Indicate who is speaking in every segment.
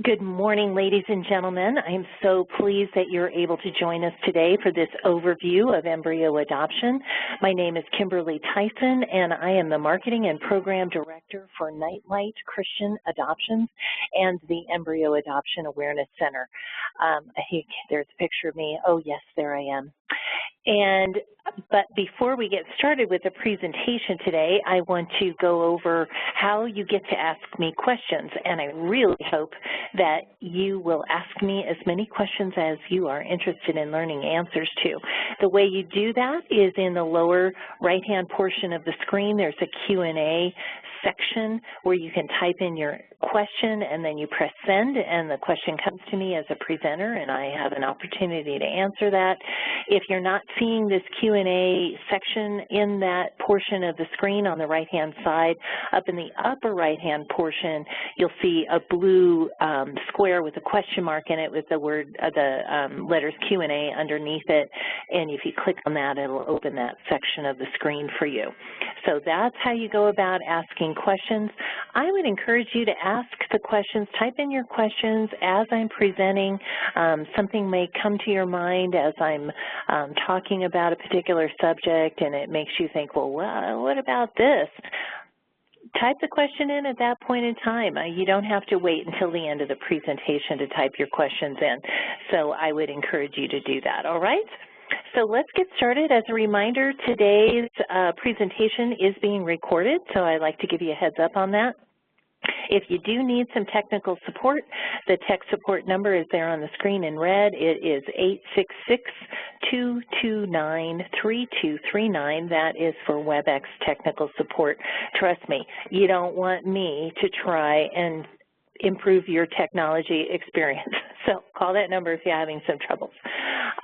Speaker 1: Good morning, ladies and gentlemen. I'm so pleased that you're able to join us today for this overview of embryo adoption. My name is Kimberly Tyson, and I am the Marketing and Program Director for Nightlight Christian Adoptions and the Embryo Adoption Awareness Center. There's a picture of me. Oh, yes, there I am. But before we get started with the presentation today, I want to go over how you get to ask me questions, and I really hope that you will ask me as many questions as you are interested in learning answers to. The way you do that is in the lower right-hand portion of the screen. There's a Q&A section where you can type in your question and then you press send, and the question comes to me as a presenter and I have an opportunity to answer that. If you're not seeing this Q&A section in that portion of the screen on the right-hand side, up in the upper right-hand portion, you'll see a blue square with a question mark in it with the letters Q&A underneath it, and if you click on that, it'll open that section of the screen for you. So that's how you go about asking questions. I would encourage you to ask the questions, type in your questions as I'm presenting. Something may come to your mind as I'm talking about a particular subject and it makes you think, well, what about this? Type the question in at that point in time. You don't have to wait until the end of the presentation to type your questions in. So I would encourage you to do that, all right? So let's get started. As a reminder, today's presentation is being recorded, so I'd like to give you a heads up on that. If you do need some technical support, the tech support number is there on the screen in red. It is 866-229-3239. That is for WebEx technical support. Trust me, you don't want me to try and improve your technology experience. So call that number if you're having some troubles.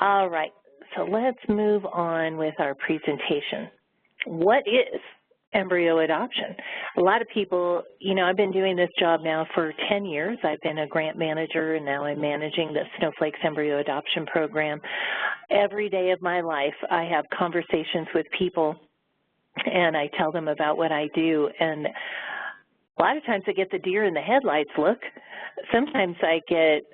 Speaker 1: All right, so let's move on with our presentation. What is embryo adoption? A lot of people, I've been doing this job now for 10 years. I've been a grant manager, and now I'm managing the Snowflake's Embryo Adoption Program. Every day of my life, I have conversations with people, and I tell them about what I do, and a lot of times I get the deer in the headlights look. Sometimes I get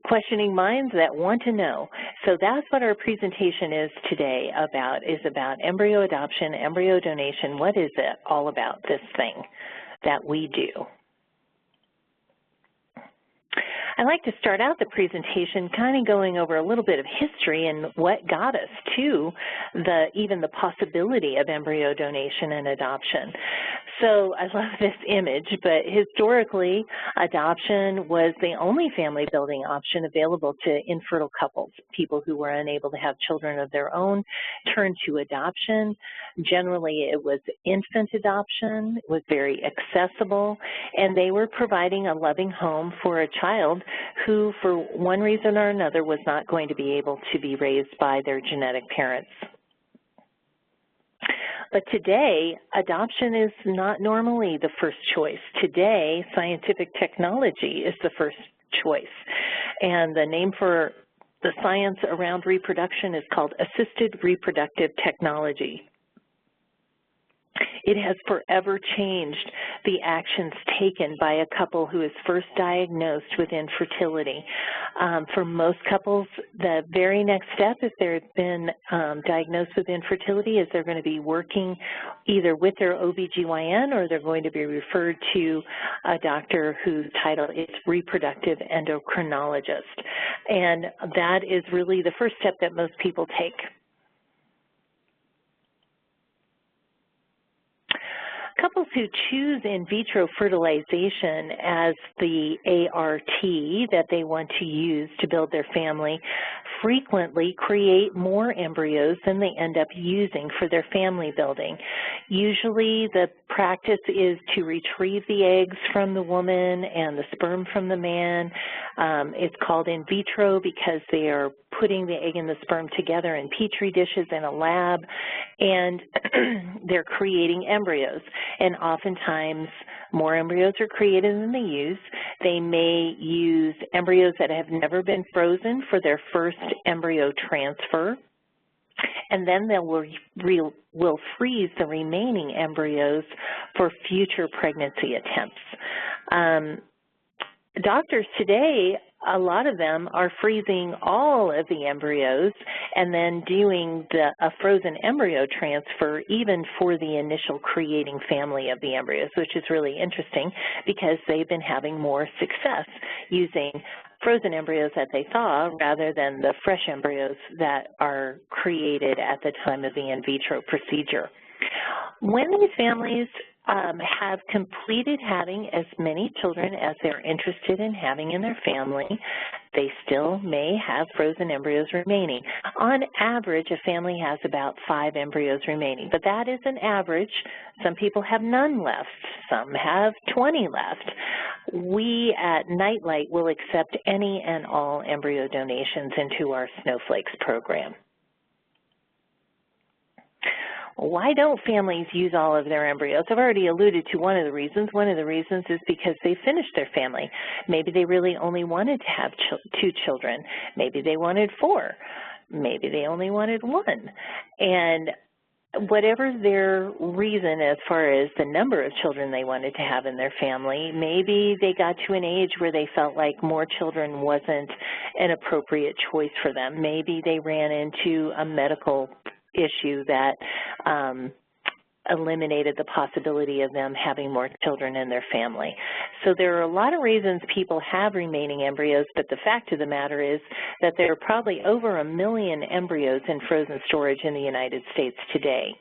Speaker 1: questioning minds that want to know. So that's what our presentation is today about, embryo adoption, embryo donation. What is it all about, this thing that we do? I'd like to start out the presentation kind of going over a little bit of history and what got us to even the possibility of embryo donation and adoption. So I love this image, but historically, adoption was the only family building option available to infertile couples. People who were unable to have children of their own turned to adoption. Generally, it was infant adoption. It was very accessible, and they were providing a loving home for a child who, for one reason or another, was not going to be able to be raised by their genetic parents. But today, adoption is not normally the first choice. Today, scientific technology is the first choice. And the name for the science around reproduction is called assisted reproductive technology. It has forever changed the actions taken by a couple who is first diagnosed with infertility. For most couples, the very next step, if they've been diagnosed with infertility, is they're going to be working either with their OBGYN or they're going to be referred to a doctor whose title is reproductive endocrinologist. And that is really the first step that most people take. Couples who choose in vitro fertilization as the ART that they want to use to build their family frequently create more embryos than they end up using for their family building. Usually the practice is to retrieve the eggs from the woman and the sperm from the man. It's called in vitro because they are putting the egg and the sperm together in petri dishes in a lab, and they're creating embryos. And oftentimes, more embryos are created than they use. They may use embryos that have never been frozen for their first embryo transfer. And then they will freeze the remaining embryos for future pregnancy attempts. Doctors today, a lot of them are freezing all of the embryos and then doing a frozen embryo transfer even for the initial creating family of the embryos, which is really interesting because they've been having more success using frozen embryos that they thaw rather than the fresh embryos that are created at the time of the in vitro procedure. When these families have completed having as many children as they're interested in having in their family, they still may have frozen embryos remaining. On average, a family has about 5 embryos remaining, but that is an average. Some people have none left. Some have 20 left. We at Nightlight will accept any and all embryo donations into our Snowflakes program. Why don't families use all of their embryos? I've already alluded to one of the reasons. One of the reasons is because they finished their family. Maybe they really only wanted to have 2 children. Maybe they wanted 4. Maybe they only wanted 1. And whatever their reason as far as the number of children they wanted to have in their family, maybe they got to an age where they felt like more children wasn't an appropriate choice for them. Maybe they ran into a medical issue that eliminated the possibility of them having more children in their family. So there are a lot of reasons people have remaining embryos, but the fact of the matter is that there are probably over 1 million embryos in frozen storage in the United States today.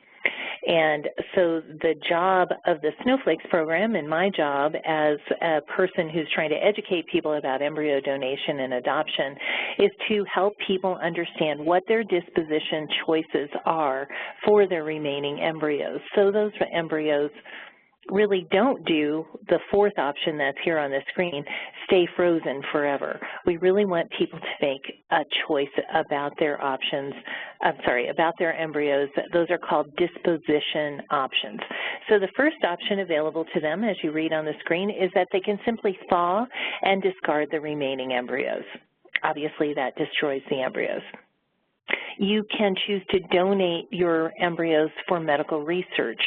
Speaker 1: And so the job of the Snowflakes program and my job as a person who's trying to educate people about embryo donation and adoption is to help people understand what their disposition choices are for their remaining embryos. So those embryos really don't do the 4th option that's here on the screen, stay frozen forever. We really want people to make a choice about their options, about their embryos. Those are called disposition options. So the first option available to them, as you read on the screen, is that they can simply thaw and discard the remaining embryos. Obviously, that destroys the embryos. You can choose to donate your embryos for medical research.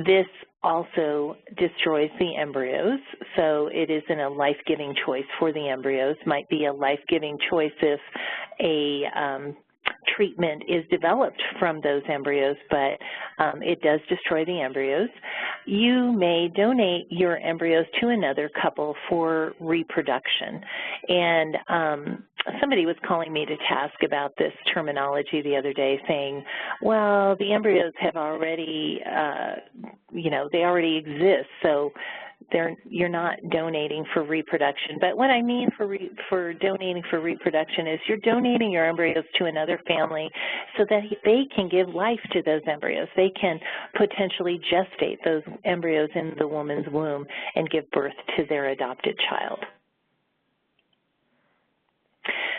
Speaker 1: This also destroys the embryos, so it isn't a life-giving choice for the embryos. Might be a life-giving choice if a treatment is developed from those embryos, but it does destroy the embryos. You may donate your embryos to another couple for reproduction. And somebody was calling me to task about this terminology the other day, saying, well, the embryos have already, they already exist, so you're not donating for reproduction. But what I mean for donating for reproduction is you're donating your embryos to another family so that they can give life to those embryos. They can potentially gestate those embryos in the woman's womb and give birth to their adopted child.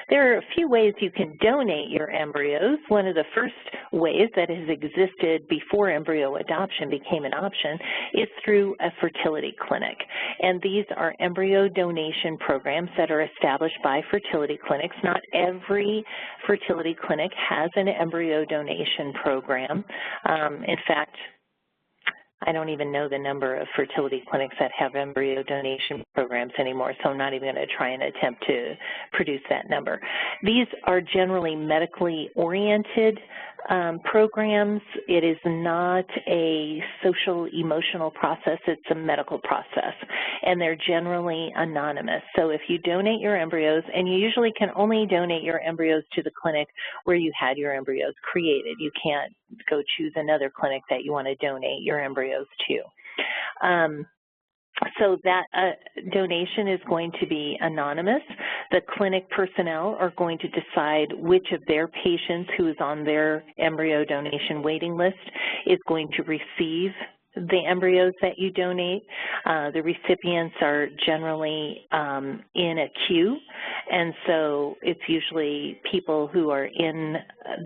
Speaker 1: There are a few ways you can donate your embryos. One of the first ways that has existed before embryo adoption became an option is through a fertility clinic. And these are embryo donation programs that are established by fertility clinics. Not every fertility clinic has an embryo donation program. In fact, I don't even know the number of fertility clinics that have embryo donation programs anymore, so I'm not even going to try and attempt to produce that number. These are generally medically oriented programs. It is not a social, emotional process. It's a medical process, and they're generally anonymous. So if you donate your embryos, and you usually can only donate your embryos to the clinic where you had your embryos created. You can't go choose another clinic that you want to donate your embryos to. So that donation is going to be anonymous. The clinic personnel are going to decide which of their patients who is on their embryo donation waiting list is going to receive the embryos that you donate. The recipients are generally in a queue, and so it's usually people who are in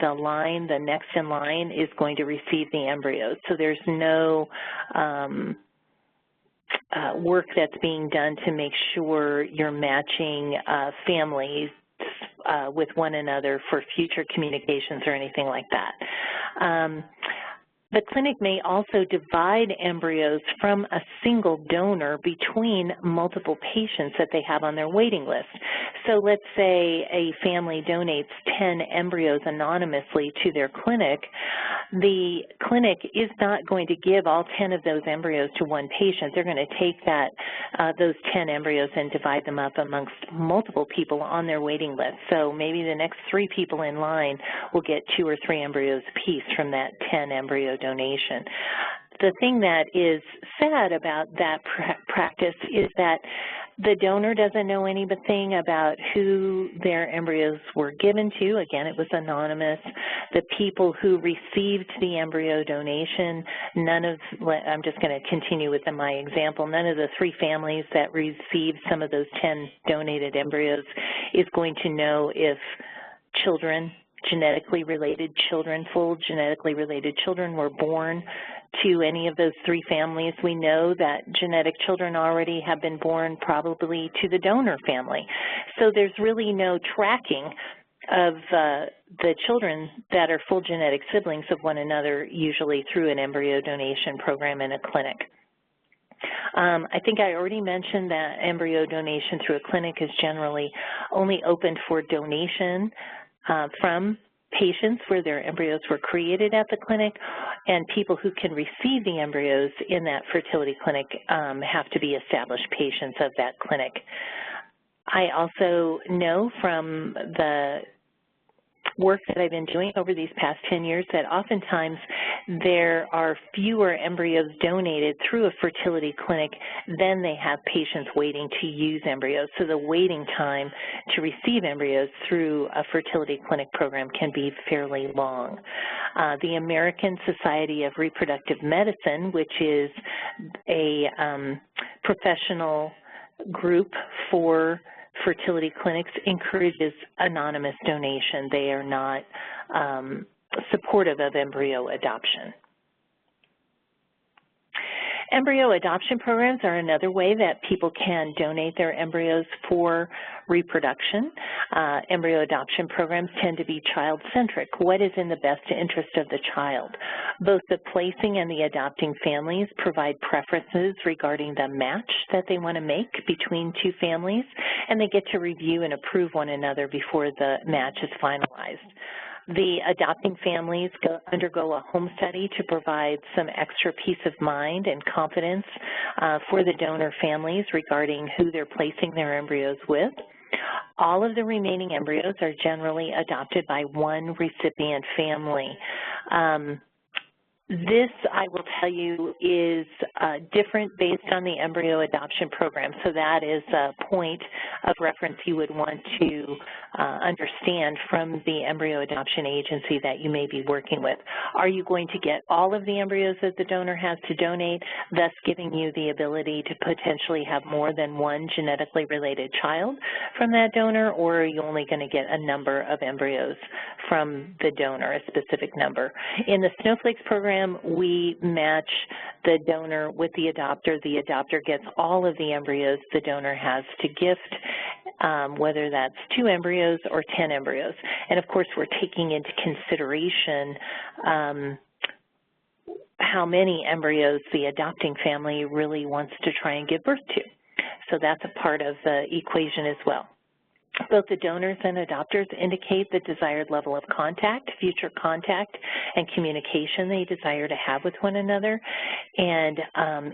Speaker 1: the line, the next in line is going to receive the embryos. So there's no work that's being done to make sure you're matching families with one another for future communications or anything like that. The clinic may also divide embryos from a single donor between multiple patients that they have on their waiting list. So let's say a family donates 10 embryos anonymously to their clinic. The clinic is not going to give all 10 of those embryos to one patient. They're going to take those 10 embryos and divide them up amongst multiple people on their waiting list. So maybe the next 3 people in line will get 2 or 3 embryos apiece from that 10 embryo donation. The thing that is sad about that practice is that the donor doesn't know anything about who their embryos were given to. Again, it was anonymous. The people who received the embryo donation, I'm just going to continue with my example, none of the 3 families that received some of those 10 donated embryos is going to know if children, genetically related children, full genetically related children were born to any of those 3 families. We know that genetic children already have been born probably to the donor family. So there's really no tracking of the children that are full genetic siblings of one another, usually through an embryo donation program in a clinic. I think I already mentioned that embryo donation through a clinic is generally only open for donation from patients where their embryos were created at the clinic, and people who can receive the embryos in that fertility clinic have to be established patients of that clinic. I also know from the work that I've been doing over these past 10 years that oftentimes there are fewer embryos donated through a fertility clinic than they have patients waiting to use embryos. So the waiting time to receive embryos through a fertility clinic program can be fairly long. The American Society of Reproductive Medicine, which is a professional group for fertility clinics, encourages anonymous donation. They are not supportive of embryo adoption. Embryo adoption programs are another way that people can donate their embryos for reproduction. Embryo adoption programs tend to be child-centric. What is in the best interest of the child? Both the placing and the adopting families provide preferences regarding the match that they want to make between 2 families, and they get to review and approve one another before the match is finalized. The adopting families undergo a home study to provide some extra peace of mind and confidence for the donor families regarding who they're placing their embryos with. All of the remaining embryos are generally adopted by one recipient family. This, I will tell you, is different based on the embryo adoption program. So that is a point of reference you would want to understand from the embryo adoption agency that you may be working with. Are you going to get all of the embryos that the donor has to donate, thus giving you the ability to potentially have more than one genetically related child from that donor, or are you only going to get a number of embryos from the donor, a specific number? In the Snowflakes program, we match the donor with the adopter. The adopter gets all of the embryos the donor has to gift, whether that's 2 embryos or 10 embryos. And of course, we're taking into consideration how many embryos the adopting family really wants to try and give birth to. So that's a part of the equation as well. Both the donors and adopters indicate the desired level of contact, future contact, and communication they desire to have with one another, and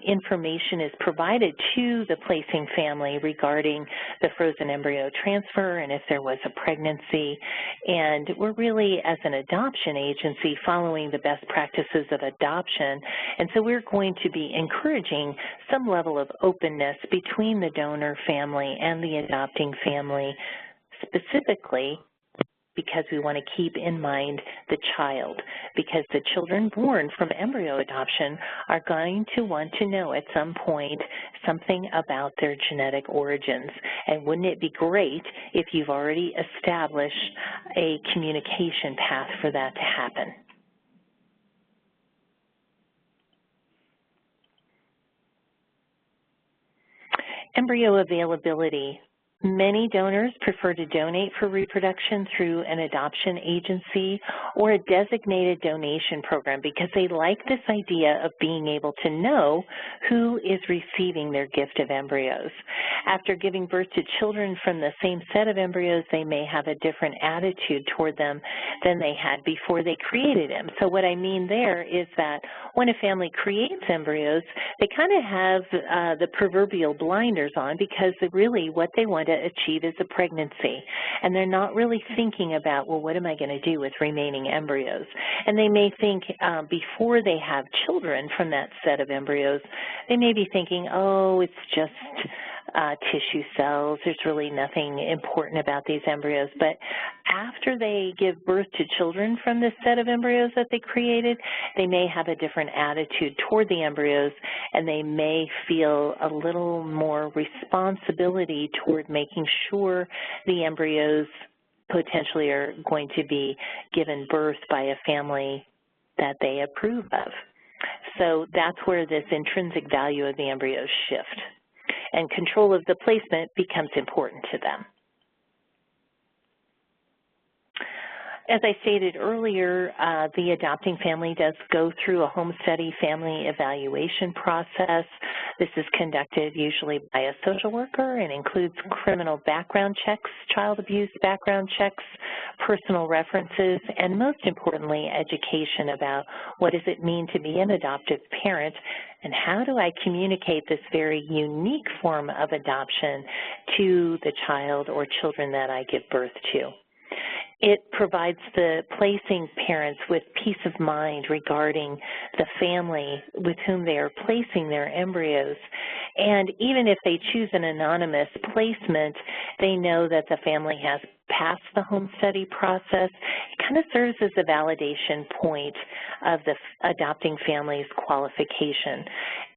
Speaker 1: information is provided to the placing family regarding the frozen embryo transfer and if there was a pregnancy. And we're really, as an adoption agency, following the best practices of adoption, and so we're going to be encouraging some level of openness between the donor family and the adopting family, specifically because we want to keep in mind the child, because the children born from embryo adoption are going to want to know at some point something about their genetic origins. And wouldn't it be great if you've already established a communication path for that to happen? Embryo availability Many donors prefer to donate for reproduction through an adoption agency or a designated donation program because they like this idea of being able to know who is receiving their gift of embryos. After giving birth to children from the same set of embryos, they may have a different attitude toward them than they had before they created them. So what I mean there is that when a family creates embryos, they kind of have the proverbial blinders on because really what they want to achieve is a pregnancy, and they're not really thinking about, well, what am I going to do with remaining embryos? And they may think before they have children from that set of embryos, they may be thinking, oh, it's just tissue cells, there's really nothing important about these embryos. But after they give birth to children from this set of embryos that they created, they may have a different attitude toward the embryos, and they may feel a little more responsibility toward making sure the embryos potentially are going to be given birth by a family that they approve of. So that's where this intrinsic value of the embryos shift, and control of the placement becomes important to them. As I stated earlier, the adopting family does go through a home study family evaluation process. This is conducted usually by a social worker and includes criminal background checks, child abuse background checks, personal references, and most importantly, education about what does it mean to be an adoptive parent and how do I communicate this very unique form of adoption to the child or children that I give birth to. It provides the placing parents with peace of mind regarding the family with whom they are placing their embryos. And even if they choose an anonymous placement, they know that the family has passed the home study process. It kind of serves as a validation point of the adopting family's qualification.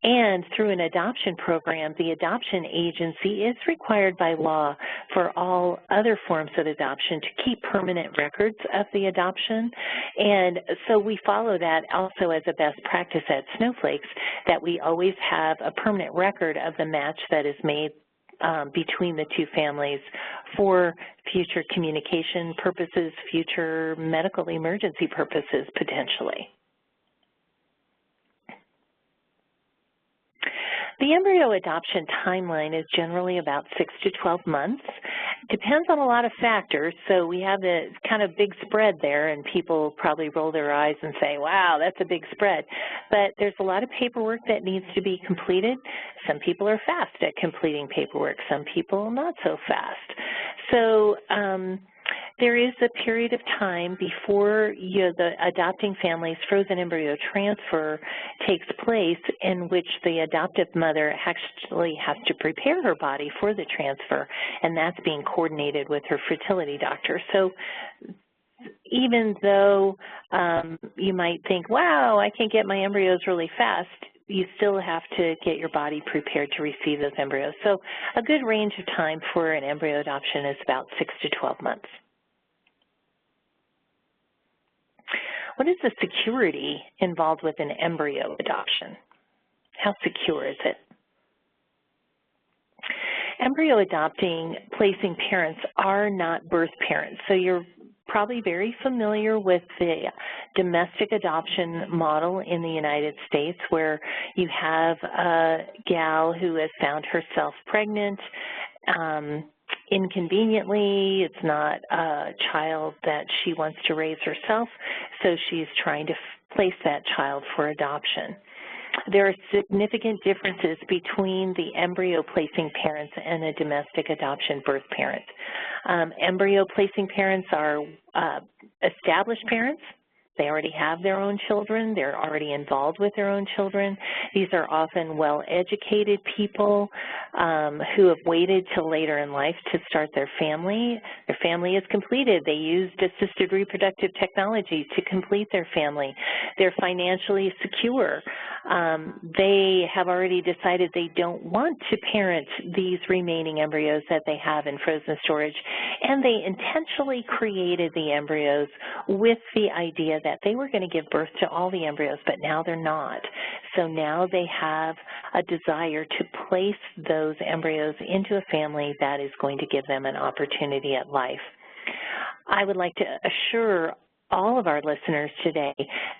Speaker 1: And through an adoption program, the adoption agency is required by law for all other forms of adoption to keep permanent records of the adoption. And so we follow that also as a best practice at Snowflakes, that we always have a permanent record of the match that is made between the two families for future communication purposes, future medical emergency purposes potentially. The embryo adoption timeline is generally about 6 to 12 months. Depends on a lot of factors, so we have a kind of big spread there, and people probably roll their eyes and say, wow, that's a big spread. But there's a lot of paperwork that needs to be completed. Some people are fast at completing paperwork, some people not so fast. So there is a period of time before the adopting family's frozen embryo transfer takes place in which the adoptive mother actually has to prepare her body for the transfer, and that's being coordinated with her fertility doctor. So even though you might think, wow, I can get my embryos really fast, you still have to get your body prepared to receive those embryos. So a good range of time for an embryo adoption is about 6 to 12 months. What is the security involved with an embryo adoption? How secure is it? Embryo adopting placing parents are not birth parents, so you're probably very familiar with the domestic adoption model in the United States, where you have a gal who has found herself pregnant inconveniently. It's not a child that she wants to raise herself, so she's trying to place that child for adoption. There are significant differences between the embryo placing parents and a domestic adoption birth parent. Embryo placing parents are established parents. They already have their own children. They're already involved with their own children. These are often well-educated people who have waited till later in life to start their family. Their family is completed. They used assisted reproductive technology to complete their family. They're financially secure. They have already decided they don't want to parent these remaining embryos that they have in frozen storage, and they intentionally created the embryos with the idea that they were going to give birth to all the embryos, but now they're not. So now they have a desire to place those embryos into a family that is going to give them an opportunity at life. I would like to assure all of our listeners today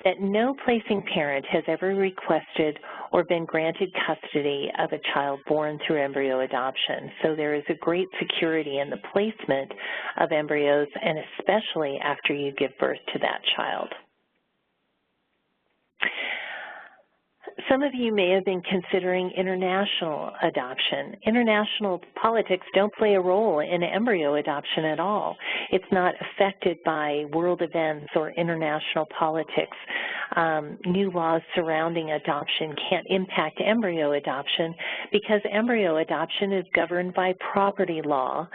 Speaker 1: that no placing parent has ever requested or been granted custody of a child born through embryo adoption. So there is a great security in the placement of embryos, and especially after you give birth to that child. Some of you may have been considering international adoption. International politics don't play a role in embryo adoption at all. It's not affected by world events or international politics. New laws surrounding adoption can't impact embryo adoption because embryo adoption is governed by property law,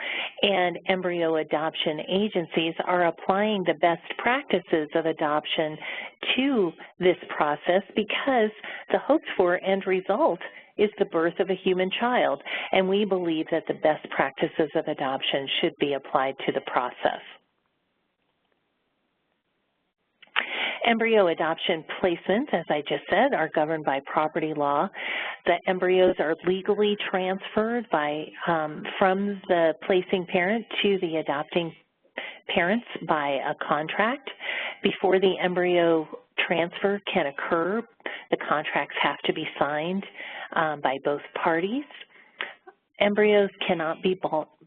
Speaker 1: and embryo adoption agencies are applying the best practices of adoption to this process because the hoped for end result is the birth of a human child, and we believe that the best practices of adoption should be applied to the process. Embryo adoption placements, as I just said, are governed by property law. The embryos are legally transferred from the placing parent to the adopting parents by a contract. Before the embryo transfer can occur, the contracts have to be signed by both parties. Embryos cannot be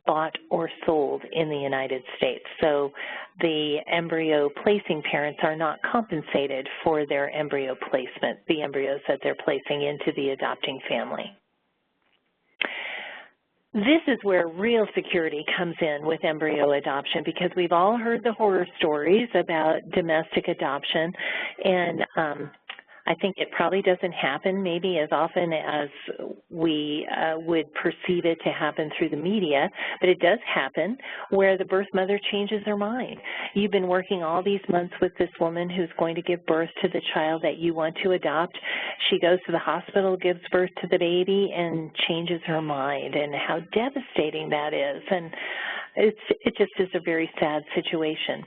Speaker 1: bought or sold in the United States, so the embryo placing parents are not compensated for their embryo placement, the embryos that they're placing into the adopting family. This is where real security comes in with embryo adoption, because we've all heard the horror stories about domestic adoption, and I think it probably doesn't happen maybe as often as we would perceive it to happen through the media, but it does happen where the birth mother changes her mind. You've been working all these months with this woman who's going to give birth to the child that you want to adopt. She goes to the hospital, gives birth to the baby, and changes her mind, and how devastating that is. And it just is a very sad situation.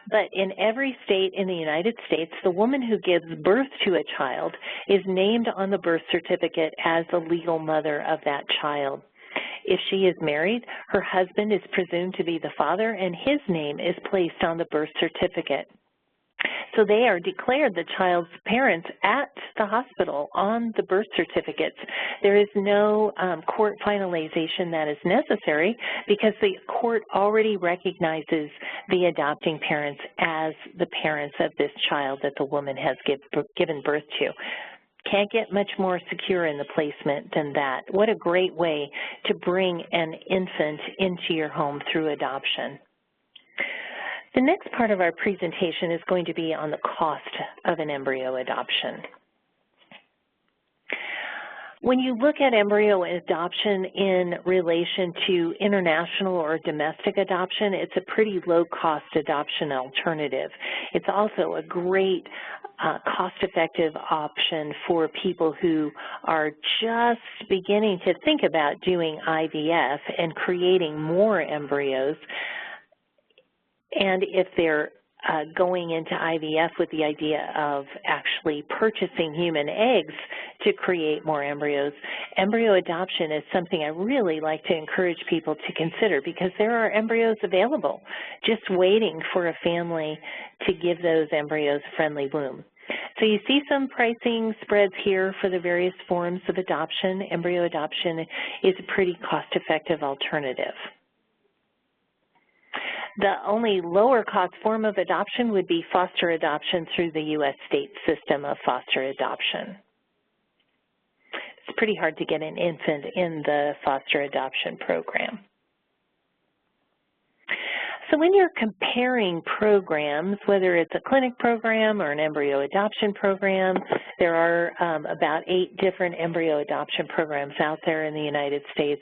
Speaker 1: But in every state in the United States, the woman who gives birth to a child is named on the birth certificate as the legal mother of that child. If she is married, her husband is presumed to be the father, and his name is placed on the birth certificate. So they are declared the child's parents at the hospital on the birth certificates. There is no court finalization that is necessary because the court already recognizes the adopting parents as the parents of this child that the woman has given birth to. Can't get much more secure in the placement than that. What a great way to bring an infant into your home through adoption. The next part of our presentation is going to be on the cost of an embryo adoption. When you look at embryo adoption in relation to international or domestic adoption, it's a pretty low-cost adoption alternative. It's also a great cost-effective option for people who are just beginning to think about doing IVF and creating more embryos. And if they're going into IVF with the idea of actually purchasing human eggs to create more embryos, embryo adoption is something I really like to encourage people to consider, because there are embryos available just waiting for a family to give those embryos a friendly womb. So you see some pricing spreads here for the various forms of adoption. Embryo adoption is a pretty cost-effective alternative. The only lower cost form of adoption would be foster adoption through the U.S. state system of foster adoption. It's pretty hard to get an infant in the foster adoption program. So when you're comparing programs, whether it's a clinic program or an embryo adoption program, there are about 8 different embryo adoption programs out there in the United States.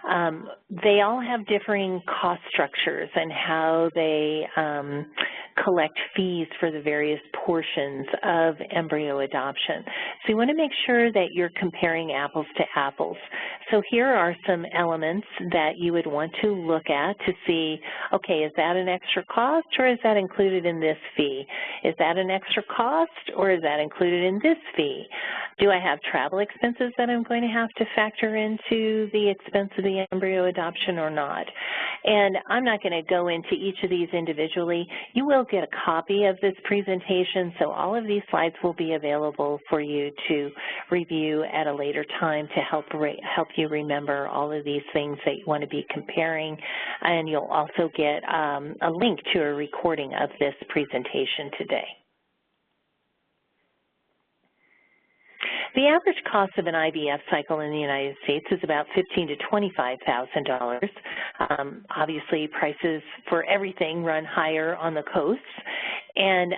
Speaker 1: They all have differing cost structures and how they collect fees for the various portions of embryo adoption. So you want to make sure that you're comparing apples to apples. So here are some elements that you would want to look at to see, okay, is that an extra cost or is that included in this fee? Is that an extra cost or is that included in this fee? Do I have travel expenses that I'm going to have to factor into the expense of the embryo adoption or not? And I'm not going to go into each of these individually. You will get a copy of this presentation, so all of these slides will be available for you to review at a later time to help you remember all of these things that you want to be comparing, and you'll also get a link to a recording of this presentation today. The average cost of an IVF cycle in the United States is about $15,000 to $25,000. Obviously, prices for everything run higher on the coasts, and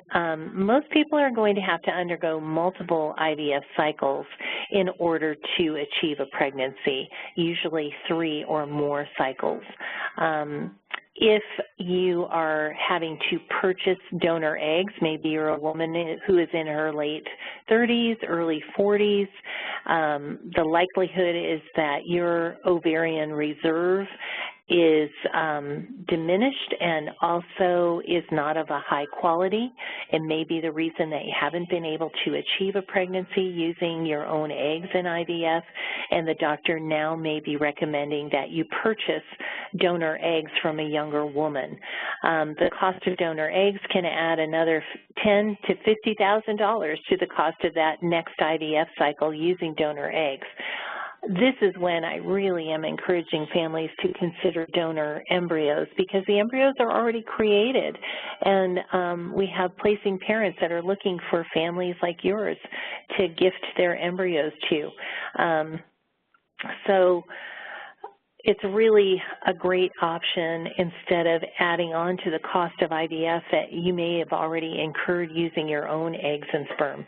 Speaker 1: most people are going to have to undergo multiple IVF cycles in order to achieve a pregnancy, usually 3 or more cycles. If you are having to purchase donor eggs, maybe you're a woman who is in her late 30s, early 40s, the likelihood is that your ovarian reserve is diminished and also is not of a high quality. It may be the reason that you haven't been able to achieve a pregnancy using your own eggs in IVF, and the doctor now may be recommending that you purchase donor eggs from a younger woman. The cost of donor eggs can add another $10,000 to $50,000 to the cost of that next IVF cycle using donor eggs. This is when I really am encouraging families to consider donor embryos, because the embryos are already created, and we have placing parents that are looking for families like yours to gift their embryos to. So it's really a great option instead of adding on to the cost of IVF that you may have already incurred using your own eggs and sperm.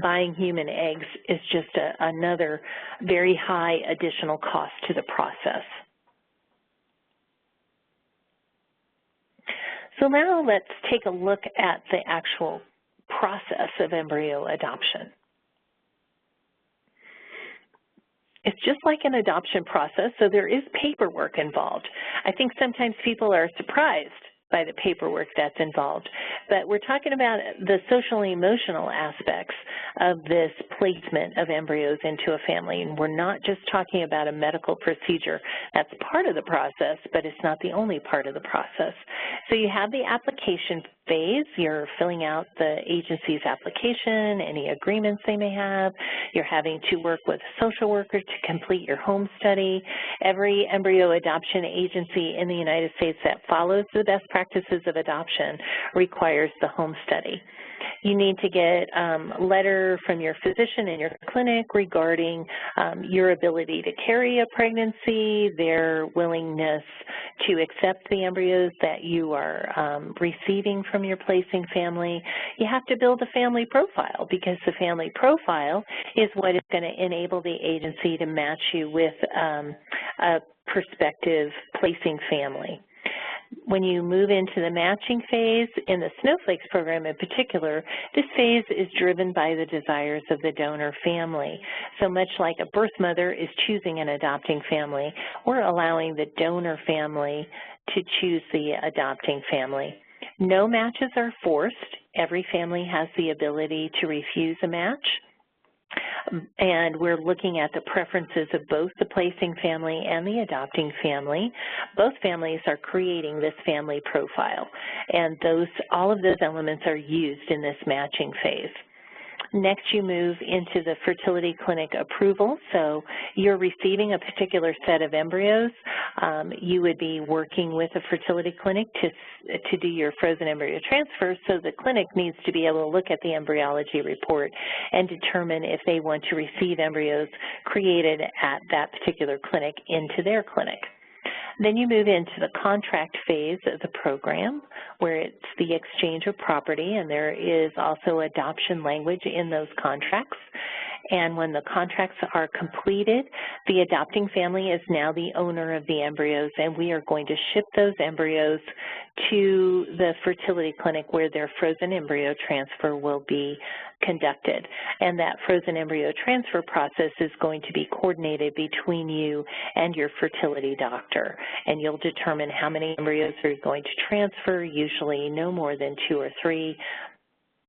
Speaker 1: Buying human eggs is just another very high additional cost to the process. So now let's take a look at the actual process of embryo adoption. It's just like an adoption process, so there is paperwork involved. I think sometimes people are surprised by the paperwork that's involved. But we're talking about the social and emotional aspects of this placement of embryos into a family, and we're not just talking about a medical procedure. That's part of the process, but it's not the only part of the process. So you have the application phase. You're filling out the agency's application, any agreements they may have. You're having to work with a social worker to complete your home study. Every embryo adoption agency in the United States that follows the best practices of adoption requires the home study. You need to get a letter from your physician in your clinic regarding your ability to carry a pregnancy, their willingness to accept the embryos that you are receiving from your placing family. You have to build a family profile, because the family profile is what is going to enable the agency to match you with a prospective placing family. When you move into the matching phase, in the Snowflakes program in particular, this phase is driven by the desires of the donor family. So much like a birth mother is choosing an adopting family, we're allowing the donor family to choose the adopting family. No matches are forced. Every family has the ability to refuse a match. And we're looking at the preferences of both the placing family and the adopting family. Both families are creating this family profile, and all of those elements are used in this matching phase. Next, you move into the fertility clinic approval. So you're receiving a particular set of embryos. You would be working with a fertility clinic to do your frozen embryo transfer, so the clinic needs to be able to look at the embryology report and determine if they want to receive embryos created at that particular clinic into their clinic. Then you move into the contract phase of the program, where it's the exchange of property, and there is also adoption language in those contracts. And when the contracts are completed, the adopting family is now the owner of the embryos, and we are going to ship those embryos to the fertility clinic where their frozen embryo transfer will be conducted. And that frozen embryo transfer process is going to be coordinated between you and your fertility doctor. And you'll determine how many embryos are going to transfer, usually no more than 2 or 3.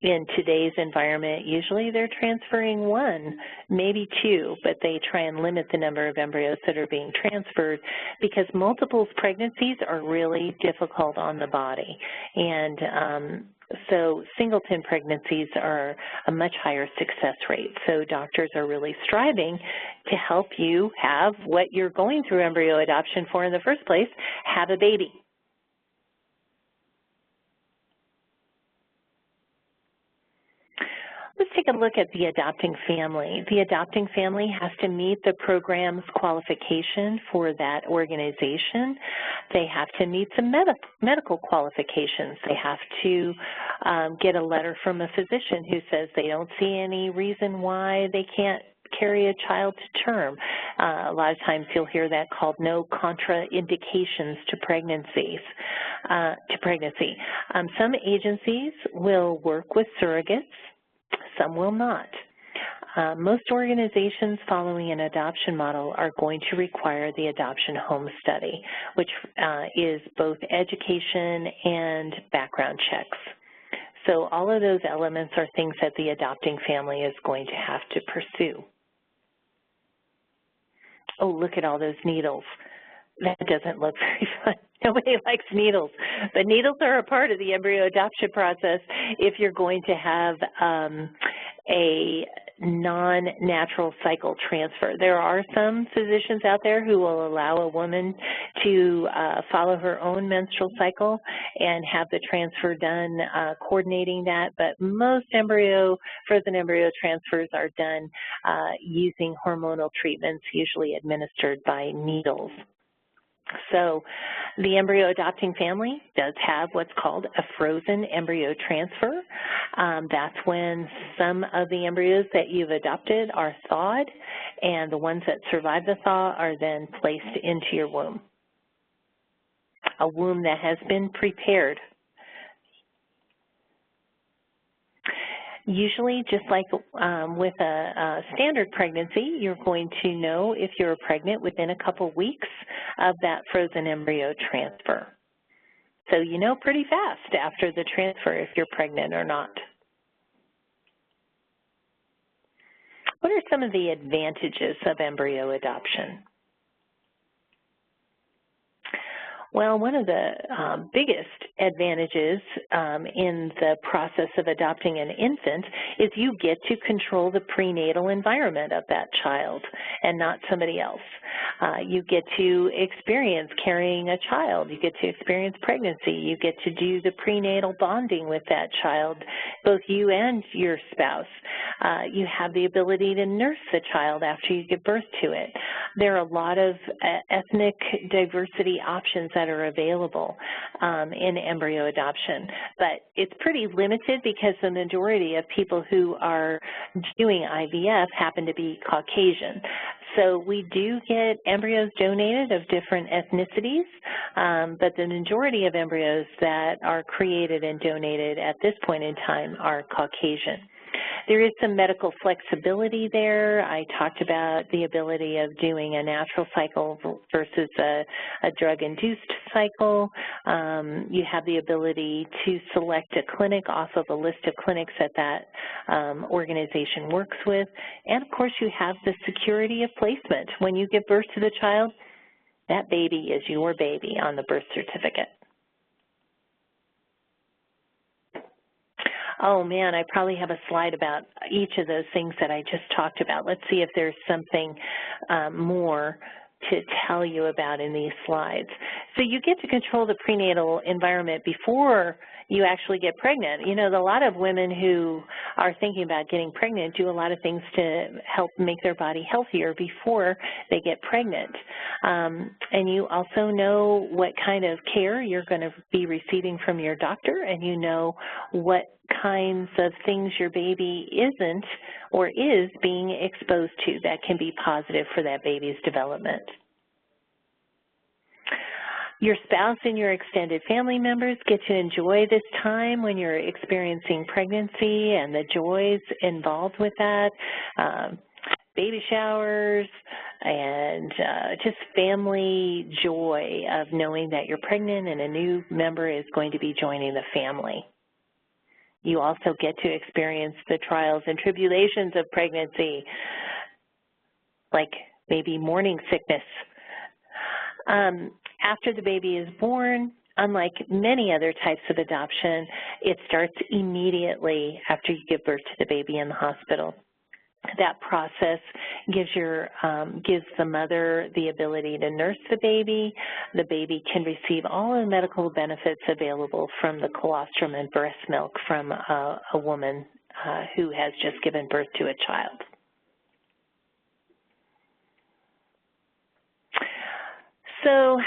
Speaker 1: In today's environment, usually they're transferring 1, maybe 2, but they try and limit the number of embryos that are being transferred because multiple pregnancies are really difficult on the body. And so singleton pregnancies are a much higher success rate. So doctors are really striving to help you have what you're going through embryo adoption for in the first place, have a baby. Let's take a look at the adopting family. The adopting family has to meet the program's qualification for that organization. They have to meet some medical qualifications. They have to get a letter from a physician who says they don't see any reason why they can't carry a child to term. A lot of times you'll hear that called no contraindications to pregnancy. Some agencies will work with surrogates. Some will not. Most organizations following an adoption model are going to require the adoption home study, which is both education and background checks. So all of those elements are things that the adopting family is going to have to pursue. Oh, look at all those needles. That doesn't look very fun. Nobody likes needles. But needles are a part of the embryo adoption process if you're going to have a non-natural cycle transfer. There are some physicians out there who will allow a woman to follow her own menstrual cycle and have the transfer done coordinating that, but most frozen embryo transfers are done using hormonal treatments, usually administered by needles. So the embryo adopting family does have what's called a frozen embryo transfer. That's when some of the embryos that you've adopted are thawed, and the ones that survive the thaw are then placed into your womb, a womb that has been prepared. Usually, just like with a standard pregnancy, you're going to know if you're pregnant within a couple weeks of that frozen embryo transfer. So you know pretty fast after the transfer if you're pregnant or not. What are some of the advantages of embryo adoption? Well, one of the biggest advantages in the process of adopting an infant is you get to control the prenatal environment of that child and not somebody else. You get to experience carrying a child. You get to experience pregnancy. You get to do the prenatal bonding with that child, both you and your spouse. You have the ability to nurse the child after you give birth to it. There are a lot of ethnic diversity options that are available in embryo adoption, but it's pretty limited because the majority of people who are doing IVF happen to be Caucasian. So we do get embryos donated of different ethnicities, but the majority of embryos that are created and donated at this point in time are Caucasian. There is some medical flexibility there. I talked about the ability of doing a natural cycle versus a drug-induced cycle. You have the ability to select a clinic off of a list of clinics that organization works with. And, of course, you have the security of placement. When you give birth to the child, that baby is your baby on the birth certificate. Oh, man, I probably have a slide about each of those things that I just talked about. Let's see if there's something more to tell you about in these slides. So you get to control the prenatal environment before you actually get pregnant. You know, a lot of women who are thinking about getting pregnant do a lot of things to help make their body healthier before they get pregnant. And you also know what kind of care you're going to be receiving from your doctor, and you know what kinds of things your baby isn't or is being exposed to that can be positive for that baby's development. Your spouse and your extended family members get to enjoy this time when you're experiencing pregnancy and the joys involved with that, baby showers, and just family joy of knowing that you're pregnant and a new member is going to be joining the family. You also get to experience the trials and tribulations of pregnancy, like maybe morning sickness. After the baby is born, unlike many other types of adoption, it starts immediately after you give birth to the baby in the hospital. That process gives the mother the ability to nurse the baby. The baby can receive all the medical benefits available from the colostrum and breast milk from a woman who has just given birth to a child. So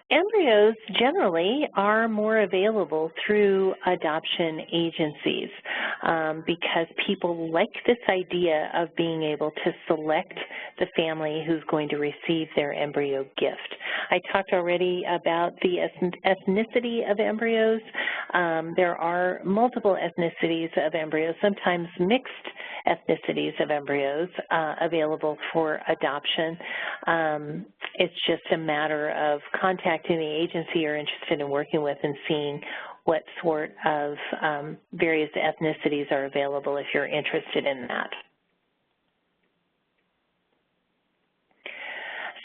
Speaker 1: embryos generally are more available through adoption agencies because people like this idea of being able to select the family who's going to receive their embryo gift. I talked already about the ethnicity of embryos. There are multiple ethnicities of embryos, sometimes mixed ethnicities of embryos available for adoption. It's just a matter of contacting the agency you're interested in working with and seeing what sort of various ethnicities are available if you're interested in that.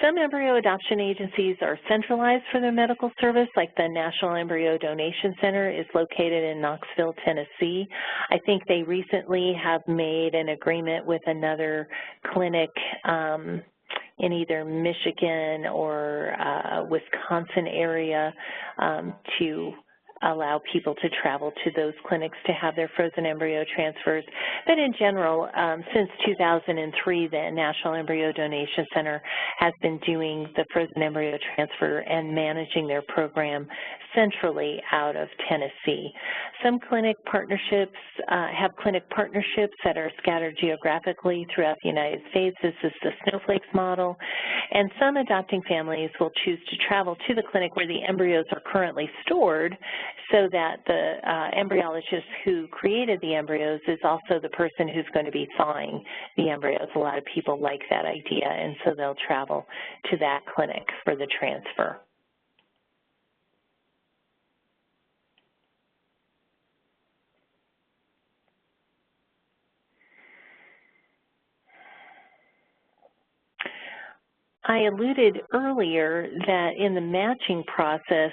Speaker 1: Some embryo adoption agencies are centralized for their medical service, like the National Embryo Donation Center is located in Knoxville, Tennessee. I think they recently have made an agreement with another clinic in either Michigan or Wisconsin area to allow people to travel to those clinics to have their frozen embryo transfers. But in general, since 2003, the National Embryo Donation Center has been doing the frozen embryo transfer and managing their program centrally out of Tennessee. Some clinic partnerships have clinic partnerships that are scattered geographically throughout the United States. This is the snowflakes model. And some adopting families will choose to travel to the clinic where the embryos are currently stored so that the embryologist who created the embryos is also the person who's going to be thawing the embryos. A lot of people like that idea, and so they'll travel to that clinic for the transfer. I alluded earlier that in the matching process,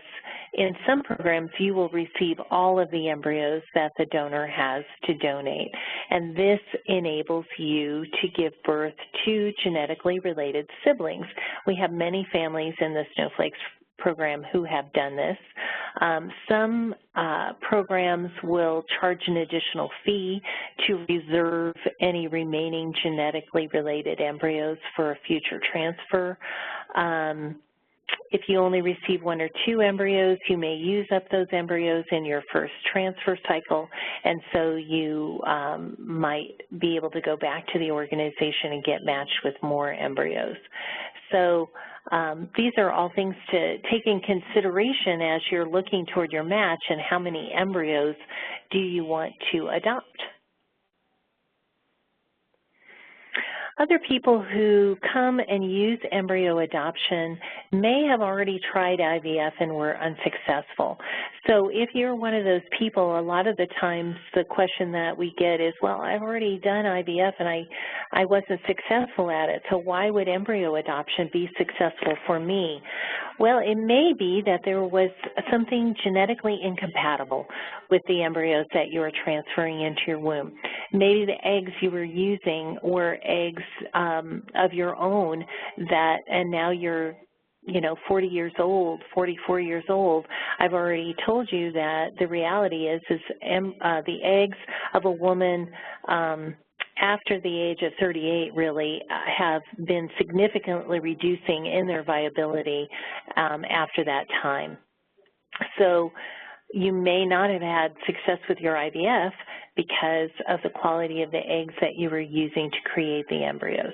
Speaker 1: in some programs, you will receive all of the embryos that the donor has to donate, and this enables you to give birth to genetically related siblings. We have many families in the Snowflakes program who have done this. Some programs will charge an additional fee to reserve any remaining genetically related embryos for a future transfer. If you only receive 1 or 2 embryos, you may use up those embryos in your first transfer cycle, and so you might be able to go back to the organization and get matched with more embryos. So these are all things to take in consideration as you're looking toward your match and how many embryos do you want to adopt. Other people who come and use embryo adoption may have already tried IVF and were unsuccessful. So if you're one of those people, a lot of the times the question that we get is, well, I've already done IVF and I wasn't successful at it, so why would embryo adoption be successful for me? Well, it may be that there was something genetically incompatible with the embryos that you are transferring into your womb. Maybe the eggs you were using were eggs of your own and now you're 40 years old, 44 years old. I've already told you that the reality is the eggs of a woman after the age of 38 really have been significantly reducing in their viability after that time. So You may not have had success with your IVF because of the quality of the eggs that you were using to create the embryos.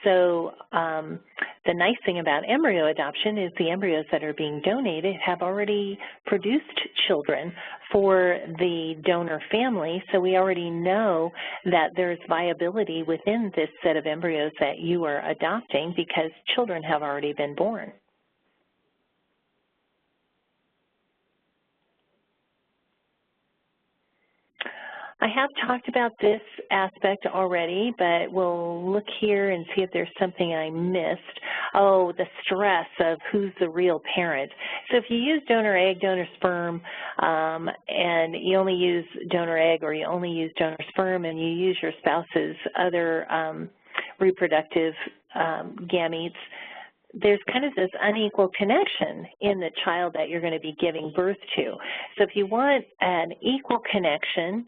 Speaker 1: So the nice thing about embryo adoption is the embryos that are being donated have already produced children for the donor family, so we already know that there's viability within this set of embryos that you are adopting because children have already been born. I have talked about this aspect already, but we'll look here and see if there's something I missed. Oh, the stress of who's the real parent. So if you use donor egg, donor sperm, and you only use donor egg or you only use donor sperm and you use your spouse's other reproductive gametes, there's kind of this unequal connection in the child that you're going to be giving birth to. So if you want an equal connection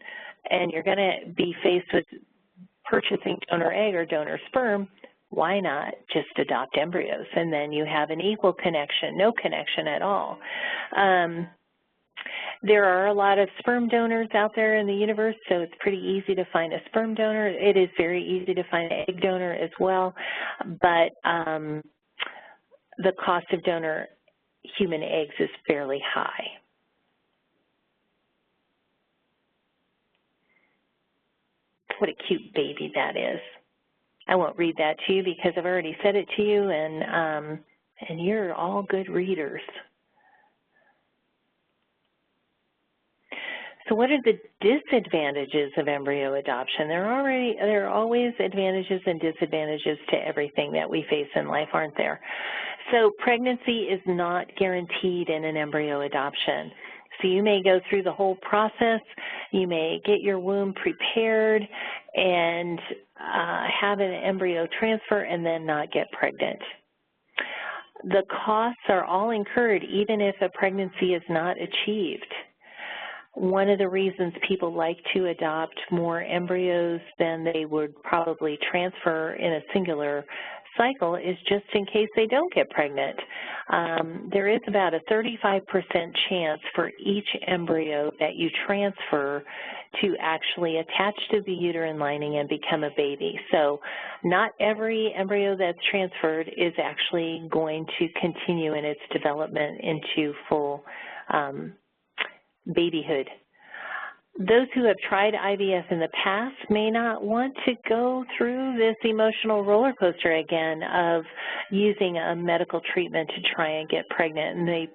Speaker 1: and you're going to be faced with purchasing donor egg or donor sperm, why not just adopt embryos? And then you have an equal connection, no connection at all. There are a lot of sperm donors out there in the universe, so it's pretty easy to find a sperm donor. It is very easy to find an egg donor as well, but the cost of donor human eggs is fairly high. What a cute baby that is. I won't read that to you because I've already said it to you, and you're all good readers. So what are the disadvantages of embryo adoption? There are always advantages and disadvantages to everything that we face in life, aren't there? So pregnancy is not guaranteed in an embryo adoption. So you may go through the whole process, you may get your womb prepared and have an embryo transfer and then not get pregnant. The costs are all incurred even if a pregnancy is not achieved. One of the reasons people like to adopt more embryos than they would probably transfer in a singular cycle is just in case they don't get pregnant. There is about a 35% chance for each embryo that you transfer to actually attach to the uterine lining and become a baby. So not every embryo that's transferred is actually going to continue in its development into full babyhood. Those who have tried IVF in the past may not want to go through this emotional roller coaster again of using a medical treatment to try and get pregnant, and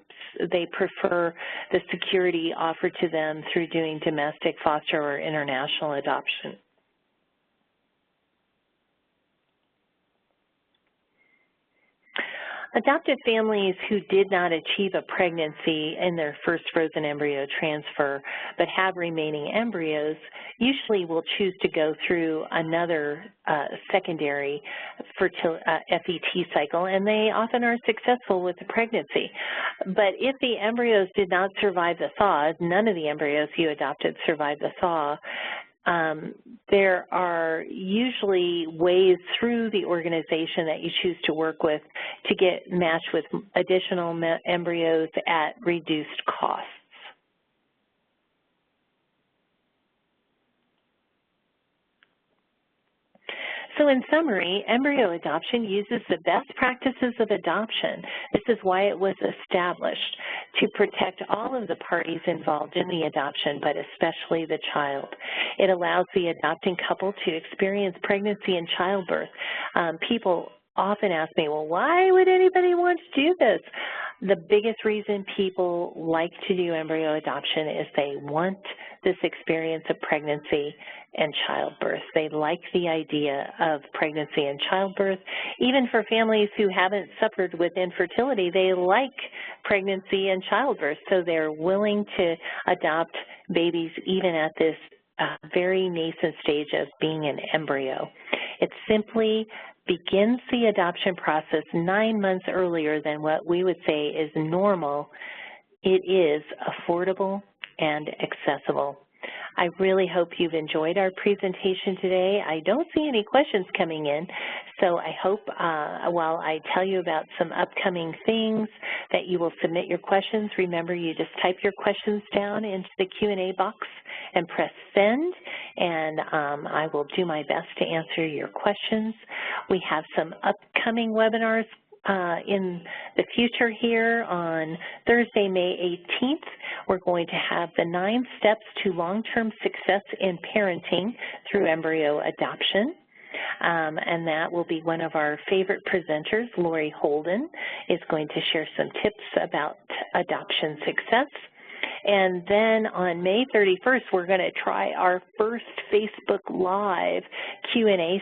Speaker 1: they prefer the security offered to them through doing domestic foster or international adoption. Adoptive families who did not achieve a pregnancy in their first frozen embryo transfer but have remaining embryos usually will choose to go through another secondary FET cycle, and they often are successful with the pregnancy. But if the embryos did not survive the thaw, none of the embryos you adopted survived the thaw, there are usually ways through the organization that you choose to work with to get matched with additional embryos at reduced costs. So in summary, embryo adoption uses the best practices of adoption. This is why it was established, to protect all of the parties involved in the adoption, but especially the child. It allows the adopting couple to experience pregnancy and childbirth. People often ask me, well, why would anybody want to do this? The biggest reason people like to do embryo adoption is they want this experience of pregnancy and childbirth. They like the idea of pregnancy and childbirth. Even for families who haven't suffered with infertility, they like pregnancy and childbirth, so they're willing to adopt babies even at this very nascent stage of being an embryo. It simply begins the adoption process 9 months earlier than what we would say is normal. It is affordable and accessible. I really hope you've enjoyed our presentation today. I don't see any questions coming in, so I hope while I tell you about some upcoming things that you will submit your questions. Remember, you just type your questions down into the Q&A box and press send, and I will do my best to answer your questions. We have some upcoming webinars in the future here. On Thursday, May 18th, we're going to have the 9 steps to long-term success in parenting through embryo adoption. And that will be one of our favorite presenters, Lori Holden, is going to share some tips about adoption success. And then on May 31st, we're going to try our first Facebook Live Q&A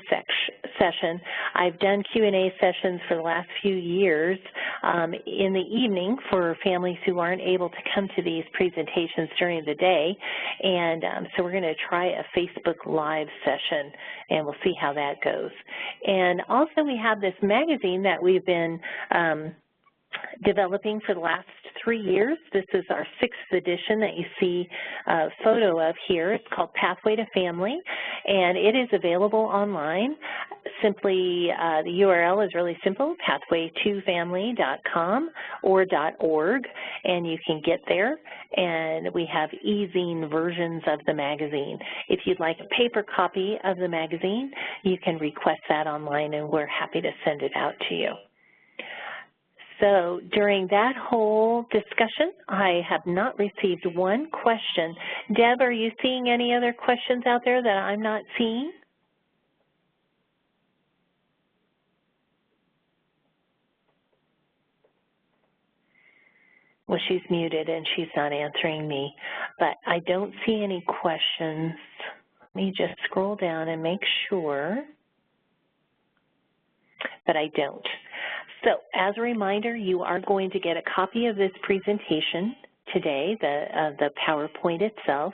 Speaker 1: session. I've done Q&A sessions for the last few years in the evening for families who aren't able to come to these presentations during the day. And so we're going to try a Facebook Live session, and we'll see how that goes. And also we have this magazine that we've been developing for the last 3 years. This is our 6th edition that you see a photo of here. It's called Pathway to Family, and it is available online. Simply, the URL is really simple, pathwaytofamily.com or .org, and you can get there. And we have e-zine versions of the magazine. If you'd like a paper copy of the magazine, you can request that online, and we're happy to send it out to you. So during that whole discussion, I have not received one question. Deb, are you seeing any other questions out there that I'm not seeing? Well, she's muted and she's not answering me, but I don't see any questions. Let me just scroll down and make sure, but I don't. So as a reminder, you are going to get a copy of this presentation today, the PowerPoint itself.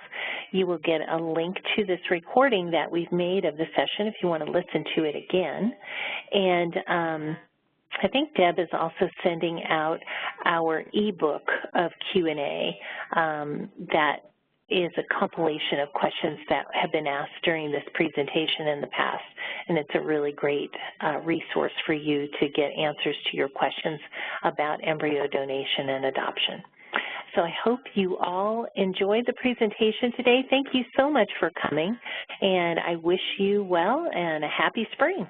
Speaker 1: You will get a link to this recording that we've made of the session if you want to listen to it again. And I think Deb is also sending out our ebook of Q&A that is a compilation of questions that have been asked during this presentation in the past, and it's a really great resource for you to get answers to your questions about embryo donation and adoption. So I hope you all enjoyed the presentation today. Thank you so much for coming, and I wish you well and a happy spring.